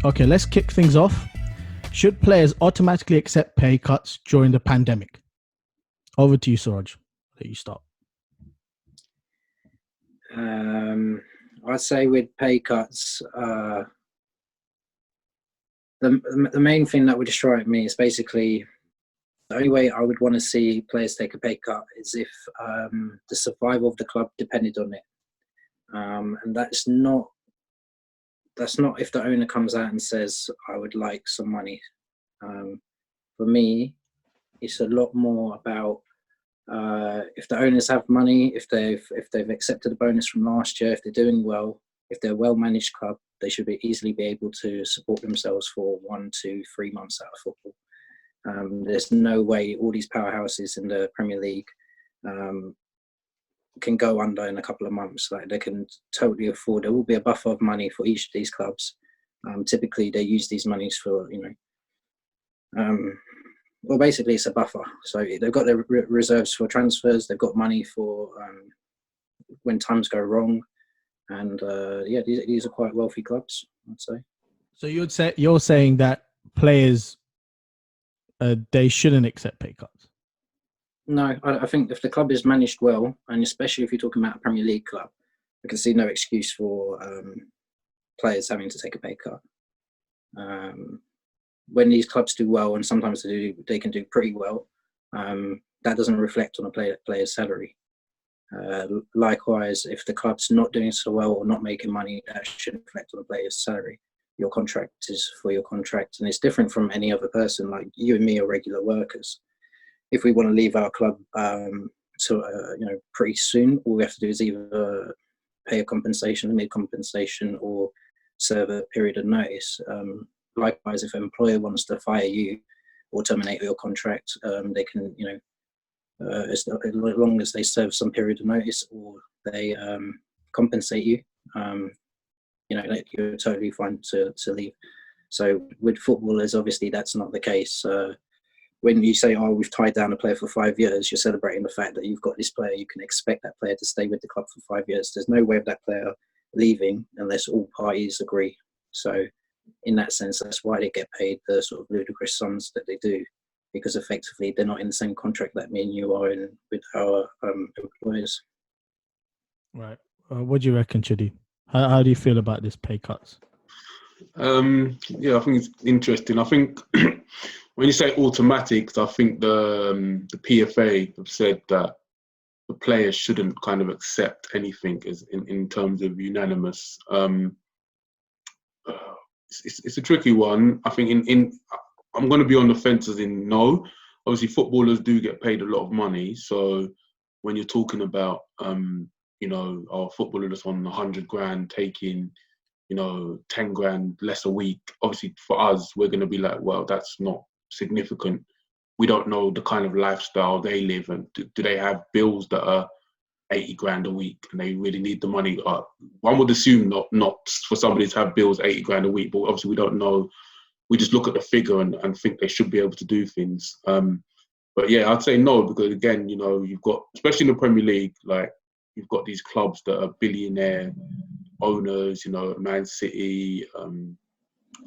Okay, let's kick things off. Should players automatically accept pay cuts during the pandemic? Over to you, Suraj. Let you start. I'd say with pay cuts, the main thing that would strike me is basically the only way I would want to see players take a pay cut is if the survival of the club depended on it, and that's not if the owner comes out and says I would like some money. For me, it's a lot more about if the owners have money, if they've accepted a bonus from last year, if they're doing well, if they're a well-managed club, they should easily be able to support themselves for 1 to 3 months out of football. There's no way all these powerhouses in the Premier League can go under in a couple of months. Like, they can totally afford. There will be a buffer of money for each of these clubs. Typically, they use these monies for well, basically, it's a buffer. So they've got their reserves for transfers. They've got money for when times go wrong. And these are quite wealthy clubs, I'd say. So you're saying that players they shouldn't accept pay cuts? No, I think if the club is managed well, and especially if you're talking about a Premier League club, I can see no excuse for players having to take a pay cut. When these clubs do well, and sometimes they can do pretty well, that doesn't reflect on a player's salary. Likewise, if the club's not doing so well or not making money, that should reflect on the player's salary. Your contract is for your contract, and it's different from any other person. Like you and me are regular workers. If we want to leave our club pretty soon, all we have to do is either pay a compensation, a mid-compensation, or serve a period of notice. Likewise, if an employer wants to fire you or terminate your contract, they can, as long as they serve some period of notice or they compensate you, you're totally fine to leave. So with footballers, obviously that's not the case. When you say, oh, we've tied down a player for 5 years, you're celebrating the fact that you've got this player. You can expect that player to stay with the club for 5 years. There's no way of that player leaving unless all parties agree. So in that sense, that's why they get paid the sort of ludicrous sums that they do, because effectively they're not in the same contract that me and you are in with our employers. Right. What do you reckon, Chidi? How do you feel about this pay cuts? I think it's interesting. I think when you say automatic, I think the PFA have said that the players shouldn't kind of accept anything as in terms of unanimous. It's a tricky one. I think I'm going to be on the fence as in no. Obviously, footballers do get paid a lot of money. So when you're talking about, our footballer that's on 100 grand taking, 10 grand less a week. Obviously, for us, we're going to be like, well, that's not significant. We don't know the kind of lifestyle they live, and do they have bills that are 80 grand a week and they really need the money? One would assume not for somebody to have bills 80 grand a week, but obviously we don't know. We just look at the figure and think they should be able to do things. But yeah, I'd say no, because again, you've got, especially in the Premier League, like you've got these clubs that are billionaire owners, Man City, you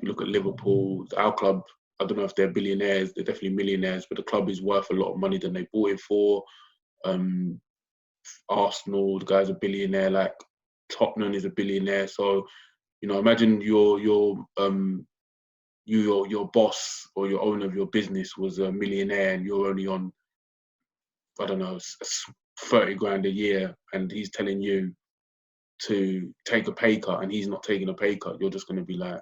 look at Liverpool, our club, I don't know if they're billionaires, they're definitely millionaires, but the club is worth a lot of money than they bought it for. Arsenal, the guy's a billionaire, like Tottenham is a billionaire. So, imagine your boss or your owner of your business was a millionaire and you're only on, I don't know, 30 grand a year, and he's telling you to take a pay cut and he's not taking a pay cut. You're just going to be like,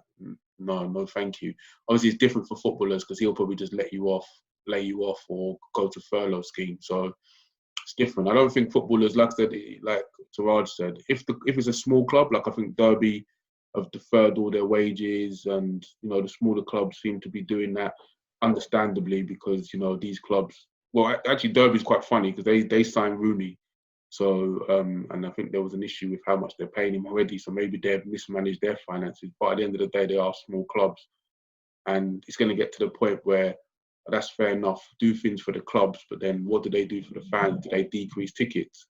no, thank you. Obviously, it's different for footballers because he'll probably just lay you off or go to furlough scheme. So it's different. I don't think footballers, like Siraj said, if it's a small club, like I think Derby have deferred all their wages, and the smaller clubs seem to be doing that understandably because these clubs. Well, actually, Derby's quite funny because they signed Rooney, so and I think there was an issue with how much they're paying him already. So maybe they've mismanaged their finances. But at the end of the day, they are small clubs, and it's going to get to the point where that's fair enough. Do things for the clubs, but then what do they do for the fans? Do they decrease tickets?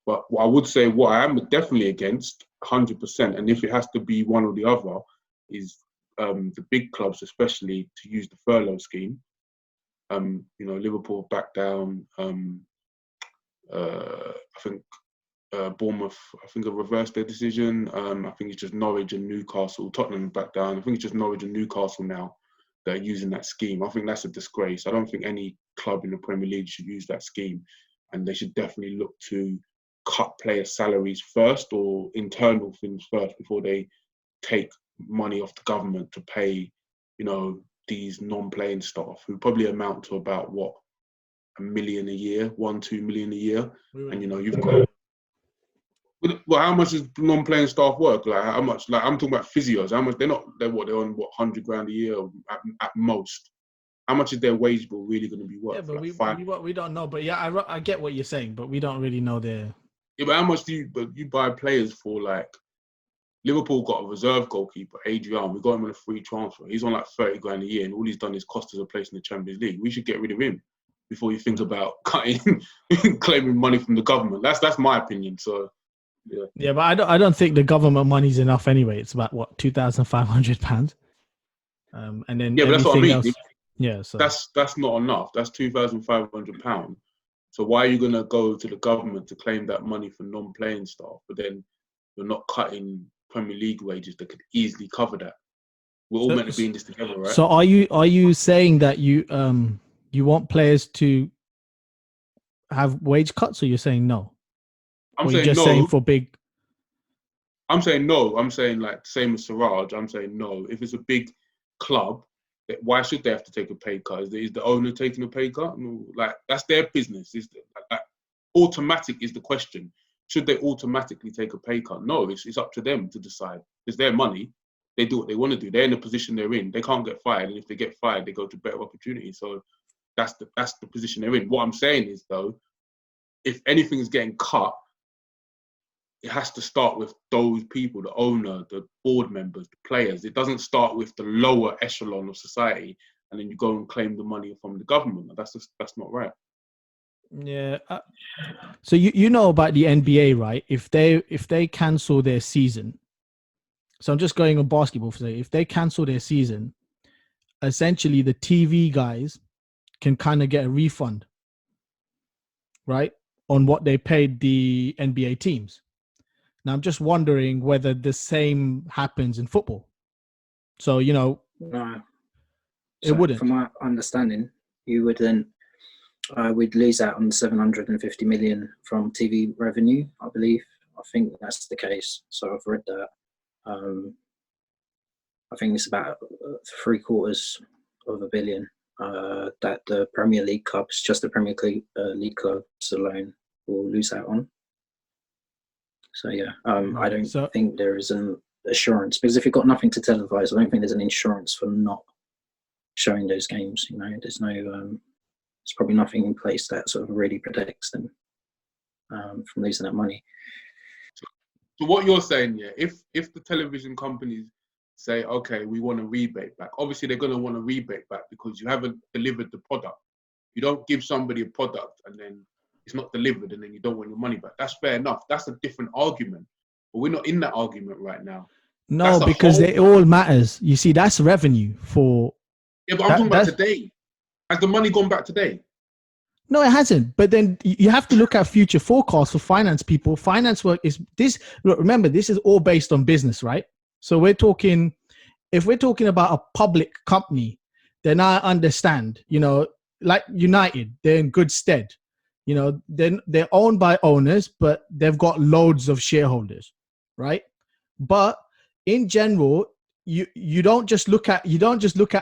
But what I would say, what I am definitely against, 100%, and if it has to be one or the other, is the big clubs, especially, to use the furlough scheme. Liverpool backed down. I think Bournemouth, I think, have reversed their decision. I think it's just Norwich and Newcastle. Tottenham back down. I think it's just Norwich and Newcastle now that are using that scheme. I think that's a disgrace. I don't think any club in the Premier League should use that scheme, and they should definitely look to cut player salaries first, or internal things first, before they take money off the government to pay, these non-playing staff, who probably amount to about what, $1 million a year, 1-2 million a year. And you've got, well, how much does non-playing staff work? Like, how much? Like, I'm talking about physios. How much? They're on what, 100 grand a year at most. How much is their wage bill really going to be worth? Yeah, but we don't know. But yeah, I get what you're saying, but we don't really know their. Yeah, but how much do you buy players for? Like, Liverpool got a reserve goalkeeper, Adrian. We got him on a free transfer. He's on like 30 grand a year, and all he's done is cost us a place in the Champions League. We should get rid of him before you think about claiming money from the government. That's my opinion. So, yeah. Yeah, but I don't think the government money's enough anyway. It's about what, £2,500, and then yeah, but that's what I mean. Else, yeah, so that's not enough. That's £2,500. So why are you going to go to the government to claim that money for non-playing staff, but then you're not cutting Premier League wages that could easily cover that? We're all meant to be in this together, right? So are you saying that you want players to have wage cuts, or you're saying no? I'm saying no. Saying for big. I'm saying no. I'm saying, like, same as Siraj. I'm saying no. If it's a big club, why should they have to take a pay cut? Is the owner taking a pay cut? No, like, that's their business. Automatic is the question. Should they automatically take a pay cut? No, it's up to them to decide. It's their money. They do what they want to do. They're in the position they're in. They can't get fired, and if they get fired, they go to better opportunities. So that's the position they're in. What I'm saying is, though, if anything is getting cut, it has to start with those people, the owner, the board members, the players. It doesn't start with the lower echelon of society, and then you go and claim the money from the government. That's not right. Yeah. So you know about the NBA, right? If they cancel their season, so I'm just going on basketball for say, if they cancel their season, essentially the TV guys can kind of get a refund, right, on what they paid the NBA teams. Now, I'm just wondering whether the same happens in football. So, No. It wouldn't. From my understanding, you would then, we'd lose out on 750 million from TV revenue, I believe. I think that's the case. So I've read that. I think it's about $750 million that the Premier League clubs, just the Premier League clubs alone, will lose out on. So yeah, I don't think there is an assurance, because if you've got nothing to televise, I don't think there's an insurance for not showing those games. There's no, there's probably nothing in place that sort of really protects them from losing that money. So what you're saying, yeah, if the television companies say, okay, we want a rebate back, obviously they're going to want a rebate back because you haven't delivered the product. You don't give somebody a product and then it's not delivered and then you don't want your money back. That's fair enough. That's a different argument. But we're not in that argument right now. No, because it all matters. You see, that's revenue for... Yeah, but I'm talking about today. Has the money gone back today? No, it hasn't. But then you have to look at future forecasts for finance people. Finance work is this. Remember, this is all based on business, right? So if we're talking about a public company, then I understand, like United, they're in good stead. They're owned by owners, but they've got loads of shareholders, right? But in general, you don't just look at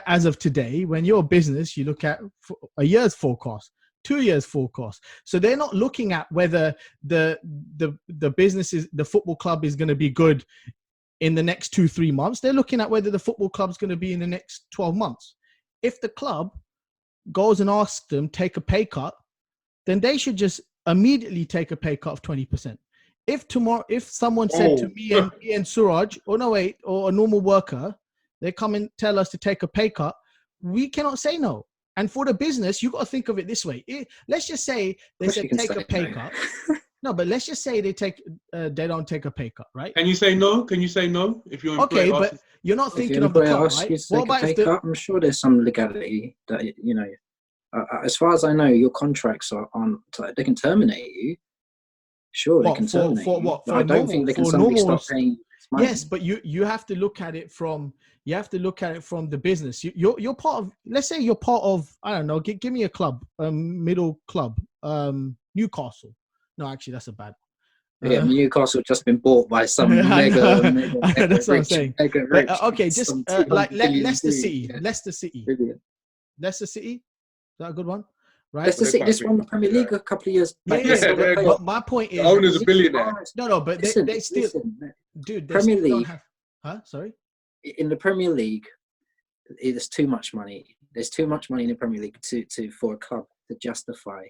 as of today. When you're a business, you look at a year's forecast, 2 years forecast. So they're not looking at whether the football club is going to be good in the next 2-3 months. They're looking at whether the football club's going to be in the next 12 months. If the club goes and asks them take a pay cut, then they should just immediately take a pay cut of 20%. If someone said to me and Suraj, or a normal worker, they come and tell us to take a pay cut, we cannot say no. And for the business, you got to think of it this way. Let's just say they said take a pay cut. No, but let's just say they don't take a pay cut, right? Can you say no? If you're okay, but you're not If thinking your of the employer club, asks right? you to What take a about pay if the cut, I'm sure there's some legality that, as far as I know, your contracts are on. They can terminate you. Sure, they what can terminate for you, what but I don't think they can suddenly stop paying this yes, money. but you have to look at it from the business. You're part of, let's say you're part of, I don't know, give me a club, middle club, Newcastle. No, actually that's a bad. Yeah, Newcastle have just been bought by some I mega, know, mega, I know, mega that's what I'm rich, saying. mega But rich, okay, just some like 200 billion Leicester dude. City, Yeah, Leicester City, brilliant. Leicester City. Is that a good one? Right? Leicester But City they're just quite won the big. Premier Yeah. League a couple of years Yeah, back. yeah. Still in the They're playoffs. But my point the is, owner's a billionaire. no, but Listen, they still, listen. dude, they Premier still don't League, have. Huh? Sorry. in the Premier League, there's too much money. There's too much money in the Premier League for a club to justify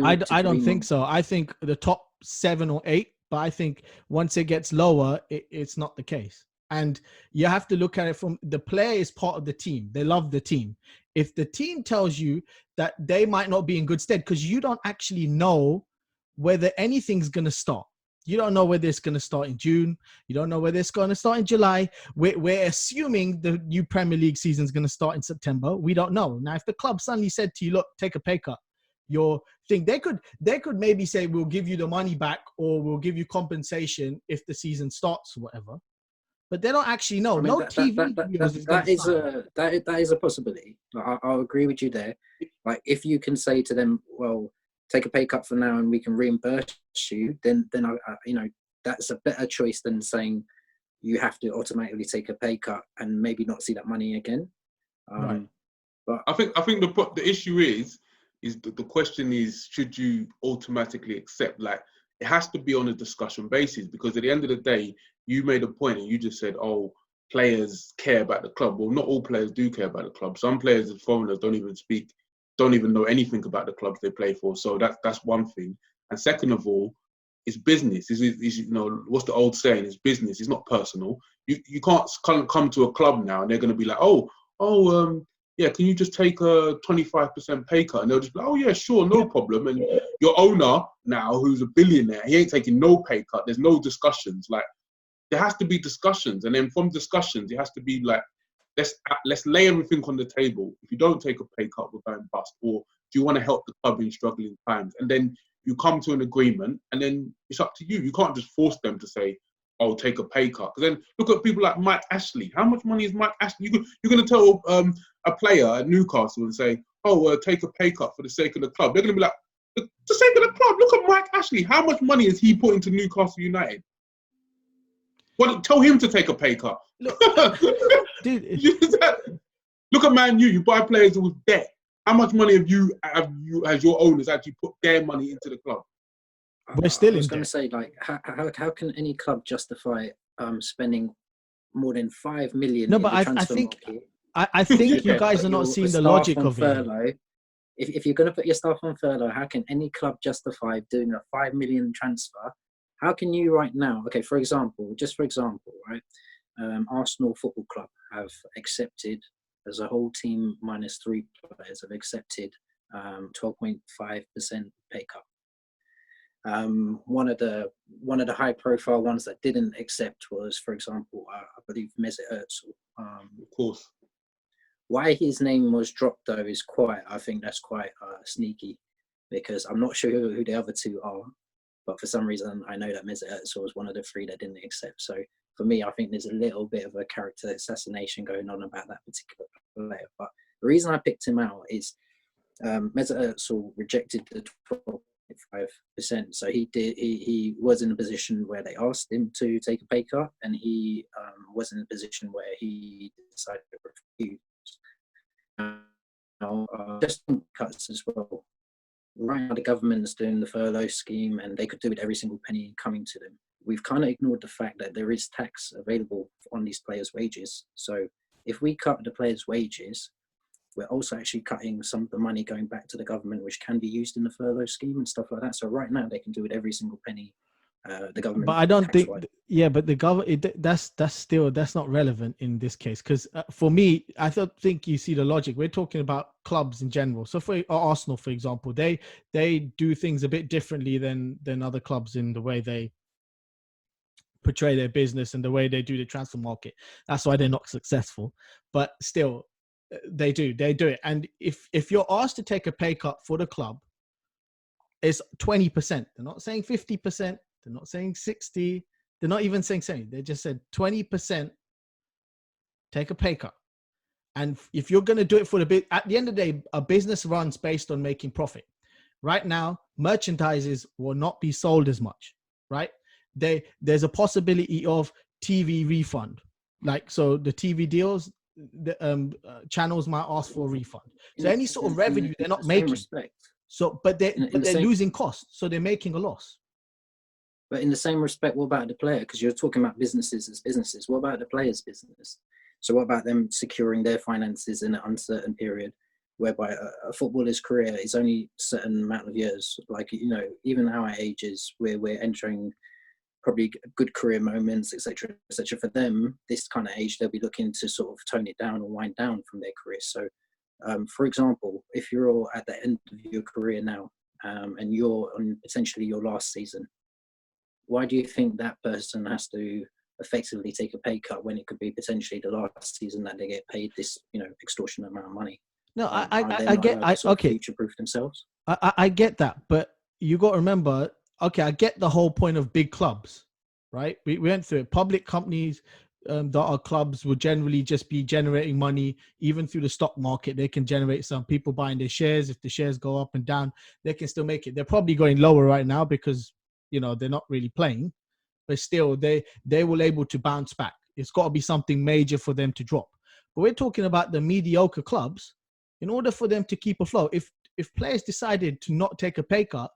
I 2 to don't 3 think months. so. I think the top 7 or 8, but I think once it gets lower, it's not the case. And you have to look at it from the player is part of the team. They love the team. If the team tells you that they might not be in good stead, because you don't actually know whether anything's going to start. You don't know whether it's going to start in June. You don't know whether it's going to start in July. We're assuming the new Premier League season is going to start in September. We don't know. Now, if the club suddenly said to you, look, take a pay cut, your thing, they could maybe say, we'll give you the money back or we'll give you compensation if the season starts or whatever. But they don't actually know. I mean, No TV deals is going to sign. that is a possibility. I'll agree with you there. Like, if you can say to them, well, take a pay cut for now and we can reimburse you, then that's a better choice than saying you have to automatically take a pay cut and maybe not see that money again. Right. But I think the issue is the question is, should you automatically accept? Like, it has to be on a discussion basis, because at the end of the day, you made a point and you just said, oh, players care about the club. Well, not all players do care about the club. Some players as foreigners don't even know anything about the clubs they play for. So that's one thing. And second of all, it's business. Is what's the old saying? It's business. It's not personal. You can't come to a club now and they're going to be like, yeah, can you just take a 25% pay cut? And they'll just be like, oh yeah, sure, no problem. And your owner now, who's a billionaire, he ain't taking no pay cut. There's no discussions. Like, there has to be discussions, and then from discussions, it has to be like, let's lay everything on the table. If you don't take a pay cut, we're going bust. Or do you want to help the club in struggling times? And then you come to an agreement, and then it's up to you. You can't just force them to say, oh, take a pay cut. Because then look at people like Mike Ashley. How much money is Mike Ashley? You're going to tell a player at Newcastle and say, oh, take a pay cut for the sake of the club. They're going to be like, for the sake of the club, look at Mike Ashley. How much money has he put into Newcastle United? Well, tell him to take a pay cut. Look, dude. Look at Man U. You buy players with debt. How much money has your owners actually put their money into the club? We're still I was in going debt. to say, like, how can any club justify spending more than 5 million? No, in but the I transfer think market? I think you Yeah. guys are not Your seeing the staff logic on of it. furlough. If you're going to put your staff on furlough, how can any club justify doing a 5 million transfer? How can you right now? Okay, for example, right? Arsenal Football Club have accepted, as a whole team minus 3 players, have accepted 12.5% pay cut. One of the high profile ones that didn't accept was, for example, I believe Mesut Ozil. Of course. Why his name was dropped though is I think that's quite sneaky, because I'm not sure who the other 2 are, but for some reason I know that Mesut Ozil was one of the 3 that didn't accept. So for me, I think there's a little bit of a character assassination going on about that particular player. But the reason I picked him out is Mesut Ozil rejected the 12.5%. So he was in a position where they asked him to take a pay cut, and he was in a position where he decided to refuse. Just cuts as well. Right now, the government is doing the furlough scheme, and they could do with every single penny coming to them. We've kind of ignored the fact that there is tax available on these players' wages. So if we cut the players' wages, we're also actually cutting some of the money going back to the government, which can be used in the furlough scheme and stuff like that. So right now, they can do with every single penny the government. But I don't think, but the government, that's not relevant in this case. Because for me, I think you see the logic. We're talking about clubs in general. So for Arsenal, for example, they do things a bit differently than other clubs in the way they portray their business and the way they do the transfer market. That's why they're not successful. But still, they do it. And if you're asked to take a pay cut for the club, it's 20%. They're not saying 50%. They're not saying 60. They're not even saying 70. They just said 20%. Take a pay cut. And if you're going to do it for the bit, at the end of the day, a business runs based on making profit. Right now, merchandises will not be sold as much, right? There's a possibility of TV refund. Like, so the TV deals, the channels might ask for a refund. So any sort of revenue they're not making. So, but they're losing costs. So they're making a loss. But in the same respect, what about the player? Because you're talking about businesses as businesses. What about the player's business? So what about them securing their finances in an uncertain period, whereby a footballer's career is only a certain amount of years? Like, you know, even our ages, where we're entering probably good career moments, etc., etc. For them, this kind of age, they'll be looking to sort of tone it down or wind down from their career. So, for example, if you're at the end of your career now, and you're on potentially your last season, why do you think that person has to effectively take a pay cut when it could be potentially the last season that they get paid this, you know, extortionate amount of money? No, I get, okay, future-proof themselves. I get that, but you got to remember, okay, I get the whole point of big clubs, right? We went through it. Public companies that are clubs will generally just be generating money, even through the stock market. They can generate some people buying their shares. If the shares go up and down, they can still make it. They're probably going lower right now because, you know, they're not really playing, but still they will able to bounce back. It's got to be something major for them to drop. But we're talking about the mediocre clubs. In order for them to keep afloat, if players decided to not take a pay cut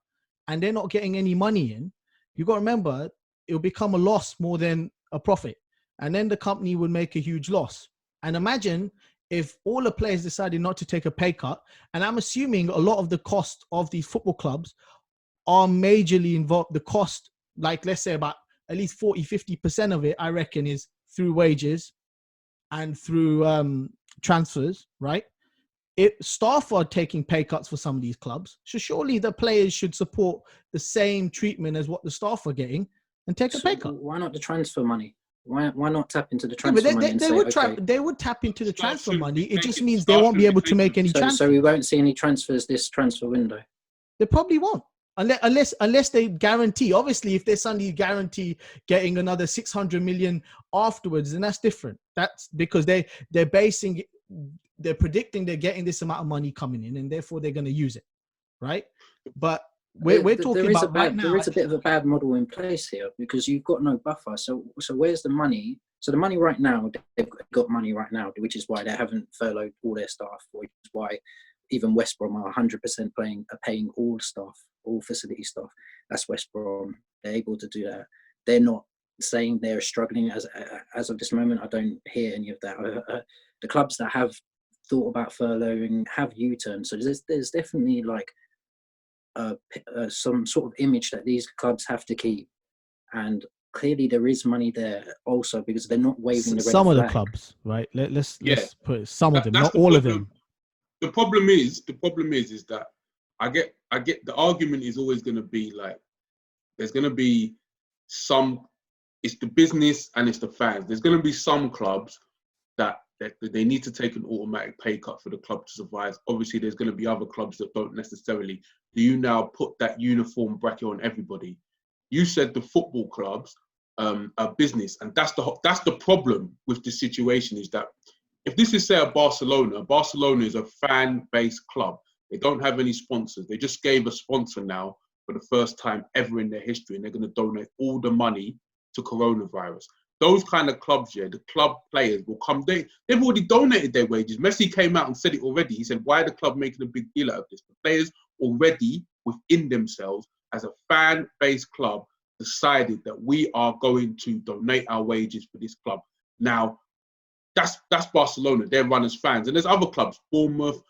and they're not getting any money in, you got to remember it'll become a loss more than a profit. And then the company would make a huge loss. And imagine if all the players decided not to take a pay cut, and I'm assuming a lot of the cost of these football clubs are majorly involved. The cost, like let's say about at least 40-50% of it, I reckon, is through wages and through transfers, right? If staff are taking pay cuts for some of these clubs, so surely the players should support the same treatment as what the staff are getting and take a pay cut. Why not the transfer money? Why not tap into the transfer money? They would tap into the transfer money. It just means they won't be able to make any transfers. So we won't see any transfers this transfer window. They probably won't. Unless they guarantee. Obviously, if they suddenly guarantee getting another 600 million afterwards, then that's different. That's because they're predicting they're getting this amount of money coming in, and therefore they're going to use it, right? But we're talking about right now. There is a bit of a bad model in place here because you've got no buffer. So where's the money? So the money right now, they've got money right now, which is why they haven't furloughed all their staff, which is why even West Brom are 100% paying all staff, all facility staff. That's West Brom. They're able to do that. They're not saying they're struggling as of this moment. I don't hear any of that. The clubs that have thought about furloughing have U-turned. So there's definitely like some sort of image that these clubs have to keep. And clearly there is money there also because they're not waving the red flag. Some of the clubs, right? Let's put some of them, not all of them. The problem is that I get the argument is always going to be like, there's going to be some, it's the business and it's the fans. There's going to be some clubs that they need to take an automatic pay cut for the club to survive. Obviously, there's going to be other clubs that don't necessarily. Do you now put that uniform bracket on everybody? You said the football clubs are business, and that's the problem with the situation is that if this is, say, Barcelona is a fan-based club. They don't have any sponsors. They just gave a sponsor now for the first time ever in their history, and they're going to donate all the money to coronavirus. Those kind of clubs, the club players will come. They've already donated their wages. Messi came out and said it already. He said, why are the club making a big deal out of this? The players already within themselves, as a fan-based club, decided that we are going to donate our wages for this club. Now, that's Barcelona. They're run as fans. And there's other clubs, Bournemouth,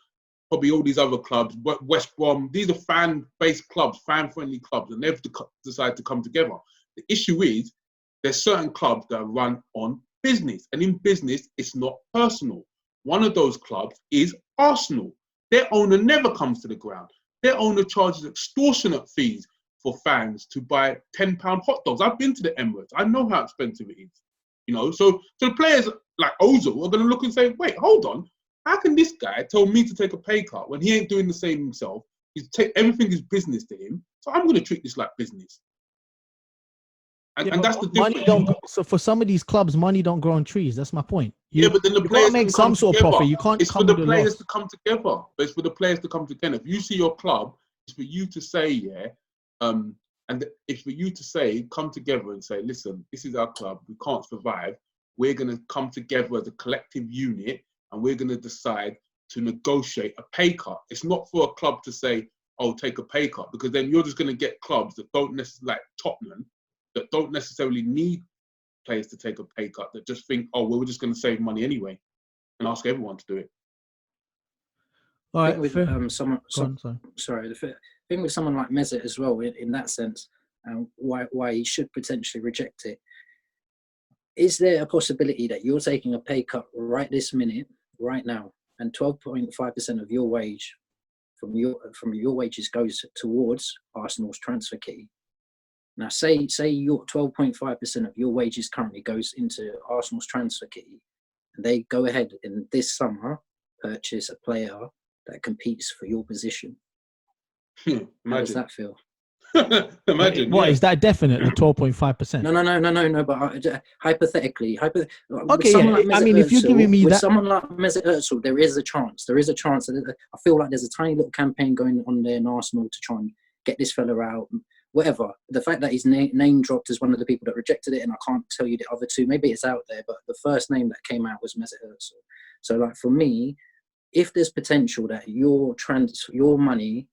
probably all these other clubs, West Brom. These are fan-based clubs, fan-friendly clubs, and they've decided to come together. The issue is there's certain clubs that are run on business. And in business, it's not personal. One of those clubs is Arsenal. Their owner never comes to the ground. Their owner charges extortionate fees for fans to buy £10 hot dogs. I've been to the Emirates. I know how expensive it is. You know, so the players like Ozil are going to look and say, wait, hold on. How can this guy tell me to take a pay cut when he ain't doing the same himself? Everything is business to him. So I'm going to treat this like business. And that's the difference. So for some of these clubs, money don't grow on trees. That's my point. But then the players make some sort of profit. You can't. It's for the players to come together. But it's for the players to come together. If you see your club, it's for you to say, and it's for you to say, come together and say, listen, this is our club. We can't survive. We're going to come together as a collective unit, and we're going to decide to negotiate a pay cut. It's not for a club to say, oh, take a pay cut, because then you're just going to get clubs that don't necessarily, like Tottenham, that don't necessarily need players to take a pay cut, that just think, oh, well, we're just going to save money anyway, and ask everyone to do it. All right. The thing with someone like Mesut as well, in that sense, why he should potentially reject it. Is there a possibility that you're taking a pay cut right this minute, right now, and 12.5% of your wage from your wages goes towards Arsenal's transfer key? Now, say your 12.5% of your wages currently goes into Arsenal's transfer key, and they go ahead in this summer purchase a player that competes for your position. How does that feel? Imagine. What is that definite? The 12.5%? No. But hypothetically, okay. Yeah. I mean, if you're giving me with that, someone like Mesut Ozil, there is a chance. That I feel like there's a tiny little campaign going on there in Arsenal to try and get this fella out. Whatever. The fact that he's name dropped as one of the people that rejected it, and I can't tell you the other two. Maybe it's out there, but the first name that came out was Mesut Ozil. So, like, for me, if there's potential that your money,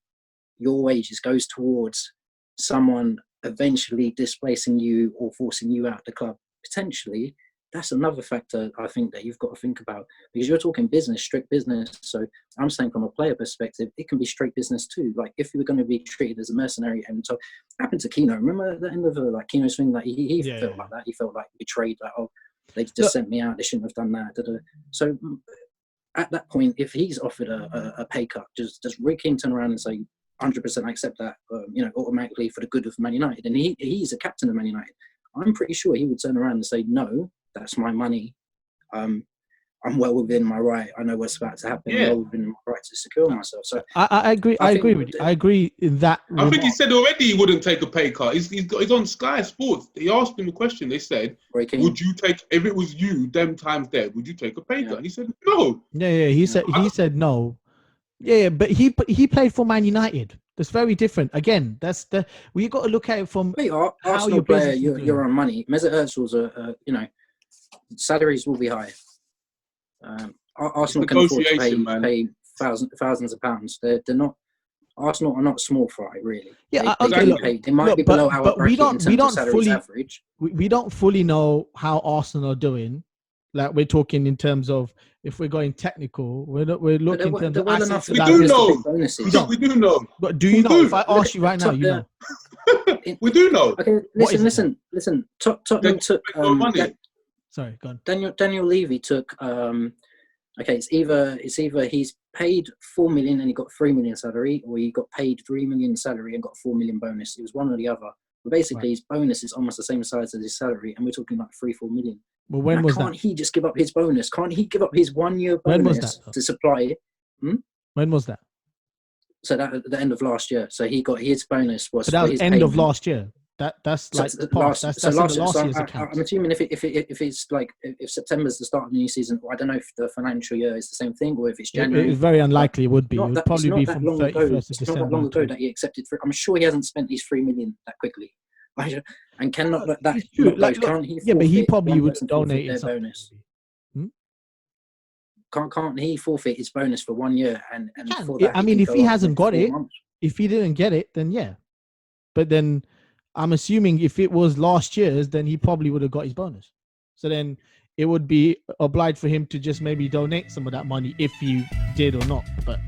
your wages goes towards someone eventually displacing you or forcing you out the club, potentially, that's another factor I think that you've got to think about, because you're talking business, strict business. So I'm saying from a player perspective, it can be straight business too. Like, if you were going to be treated as a mercenary, and so happened to Keno. Remember the end of Keno's thing? Like, he felt like that. He felt like betrayed. Like, oh, they just sent me out. They shouldn't have done that. So at that point, if he's offered a pay cut, does Rick King turn around and say, 100% I accept that, automatically for the good of Man United? And he's a captain of Man United. I'm pretty sure he would turn around and say, no, that's my money. I'm well within my right. I know what's about to happen. I'm well within my right to secure myself. So I agree. I agree with you. I agree in that. I think he said already he wouldn't take a pay cut. He's on Sky Sports. He asked him a question. They said, would you take, if it was you, them times there, would you take a pay cut? He said, no. Yeah. He said no. Yeah, but he played for Man United. That's very different. Again, you got to look at it from how your player. You're on money. Mesut Ozil's salaries will be high. Arsenal can afford to pay thousands of pounds. They're not. Arsenal are not small fry, really. Yeah, they might be below our bracket in terms of salaries average. We don't fully know how Arsenal are doing. Like, we're talking in terms of, if we're going technical, we're looking in terms of assets. We do know. We do know. But do you know? If I ask you right now, you know. We do know. Okay, listen. Tottenham took. Sorry, go on. Daniel Levy took. It's either he's paid 4 million and he got 3 million salary, or he got paid 3 million salary and got 4 million bonus. It was one or the other. But basically, his bonus is almost the same size as his salary, and we're talking like 3-4 million. Well, when was that? Can't he just give up his bonus? Can't he give up his 1 year bonus to supply it? When was that? So that at the end of last year. So he got his bonus was. So that was end of last year. That's like last year's account. I'm assuming if it's like if September's the start of the new season, I don't know if the financial year is the same thing, or if it's January. It's very unlikely it would be. It would probably be from 31st of December. It's not that long ago that he accepted. I'm sure he hasn't spent these 3 million that quickly. And cannot let that. Can't he? Yeah, but he probably would donate their bonus. Can't he forfeit his bonus for 1 year? And for that, I mean, if he hasn't got it, if he didn't get it, then yeah. But then I'm assuming if it was last year's, then he probably would have got his bonus. So then it would be obliged for him to just maybe donate some of that money if he did or not. But